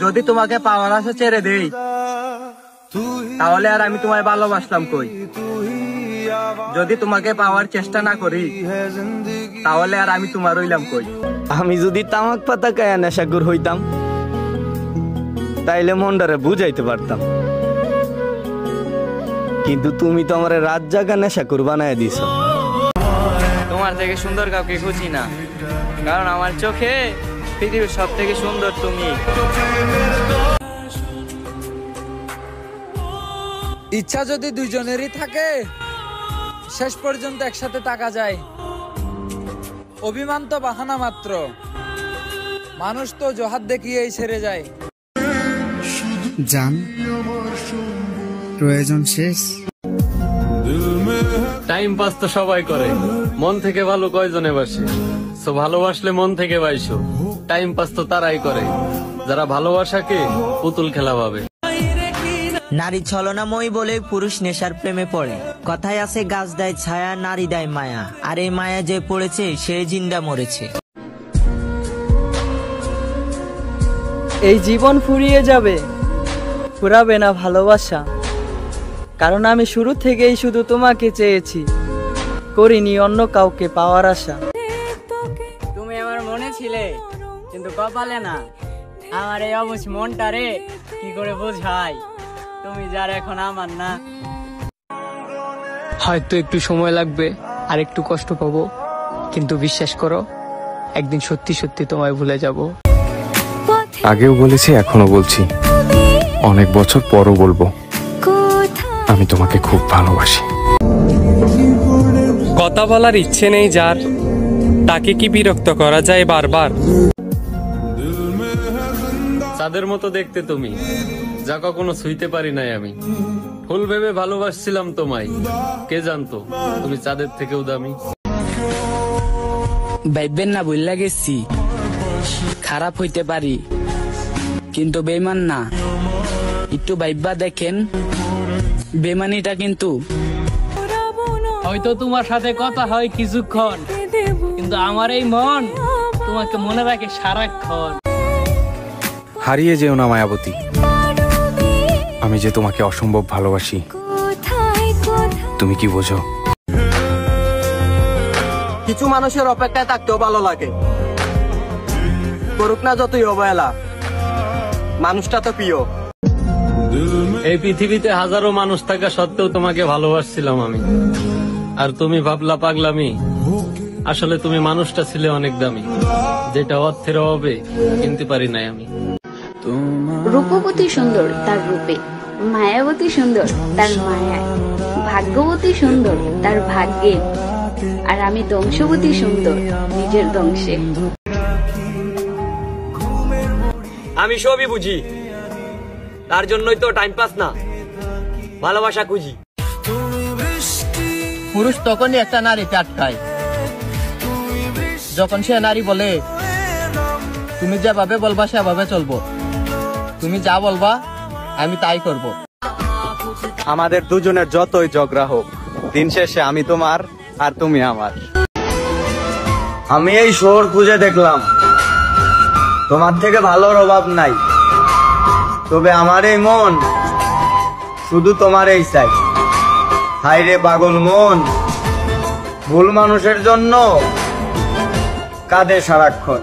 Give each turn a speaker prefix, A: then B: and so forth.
A: যদি তোমাকে পাওয়ার আশা ছেড়ে দেই, তাহলে আর আমি তোমায় ভালোবাসলাম কই? যদি তোমাকে পাওয়ার চেষ্টা না করি, তাহলে আর আমি তোমার হইলাম কই?
B: আমি যদি তামাক পাতা কায়া নেশাকুর হইতাম, তাইলে মনটারে বুঝাইতে পারতাম। কিন্তু তুমি তো আমার রাত জাগা নেশাকুর বানায় দিছ।
C: তোমার থেকে সুন্দর কাউকে খুঁজি না, কারণ আমার চোখে পৃথিবীর সব থেকে সুন্দর তুমি।
D: ইচ্ছা যদি দুইজনেরই থাকে, শেষ পর্যন্ত একসাথে থাকা যায়। অভিমান তো বাহানা মাত্র, মানুষ তো জহাদ দেখিয়েই ছেড়ে যায়।
E: জান, প্রয়োজন শেষ।
F: টাইম পাস তো সবাই করে, মন থেকে ভালো কয়জনে বাসে? সো ভালোবাসলে মন থেকে বাইসো। টাইম পাস তো তারাই করে যারা ভালোবাসাকে পুতুল খেলা ভাবে।
G: নারী ছলনাময়ী বলে পুরুষ নেশার প্রেমে পড়ে। কথায় আছে গাছ দেয় ছায়া, নারী দেয় মায়া। আর এই মায়া যে পড়েছে সে জিন্দা মরেছে।
H: এই জীবন ফুরিয়ে যাবে, ফুরাবে না ভালোবাসা। কারণ আমি শুরু থেকেই শুধু তোমাকে চেয়েছি, করিনি অন্য কাউকে পাওয়ার আশা।
C: তুমি আমার মনে ছিলে, কিন্তু কপালে না। আমার এই অবুঝ মনটারে কি করে বোঝাই, তুমি যার এখন আমার না।
I: হয়তো একটু সময় লাগবে, আর একটু কষ্ট পাবো, কিন্তু বিশ্বাস করো, একদিন সত্যি সত্যি তোমায় ভুলে যাব।
J: আগেও বলেছি, এখনো বলছি, অনেক বছর পরও বলবো, আমি তোমাকে খুব ভালোবাসি।
I: কথা বলার ইচ্ছে নেই যার, তাকে কি বিরক্ত করা যায় বারবার?
F: চাঁদের মতো দেখতে তুমি, যা কখনো ছুঁইতে পারি নাই আমি। ফুল ভেবে ভালোবাসছিলাম তোমায়, কে জানতো তুমি চাঁদের থেকেও দামি।
K: ভাইবেন না, ভুল্লা গেছি, খারাপ হইতে পারি কিন্তু বেমান না। একটু ভাইবা দেখেন, বেমানিটা কিন্তু।
I: হয়তো তোমার সাথে কথা হয় কিছুক্ষণ, কিন্তু আমার এই মন তোমাকে মনে রাখে সারাক্ষণ।
J: হারিয়ে যেও না মায়াবতী, আমি যে তোমাকে অসম্ভব ভালোবাসি, তুমি কি বোঝো?
A: কিছু মানুষের অপেক্ষায় থাকতেও ভালো লাগে, করুক না যতই অবহেলা, মানুষটা তো প্রিয়।
F: এই পৃথিবীতে হাজারো মানুষ থাকা সত্ত্বেও তোমাকে ভালোবাসছিলাম আমি, আর তুমি ভাবলা পাগলামি। আসলে তুমি মানুষটা ছিলে অনেক দামি, যেটা অর্থের অভাবে কিনতে পারি নাই আমি।
L: রূপবতী সুন্দর তার রূপে, মায়াবতী সুন্দর তার মায়ায়, ভাগ্যবতী সুন্দর তার ভাগ্যে, আর আমি ধ্বংসবতী সুন্দর নিজের ধ্বংসে।
C: আমি সবই বুঝি, তার জন্যই তো টাইম পাস না, ভালোবাসা খুঁজি।
A: পুরুষ তখনই একটা নারীকে আটকায় যখন সে নারী বলে, তুমি যেভাবে বলবা সেভাবে চলবো, তুমি যা বলবা আমি তাই করব।
B: আমাদের দুজনের যতই ঝগড়া হোক, দিন শেষে আমি তোমার আর তুমি আমার। আমি এই শহর খুঁজে দেখলাম, তোমার থেকে ভালোর অভাব নাই, তবে আমার এই মন শুধু তোমার এই চাই। হায় রে পাগল মন, ভুল মানুষের জন্য কাঁদে সারাক্ষণ।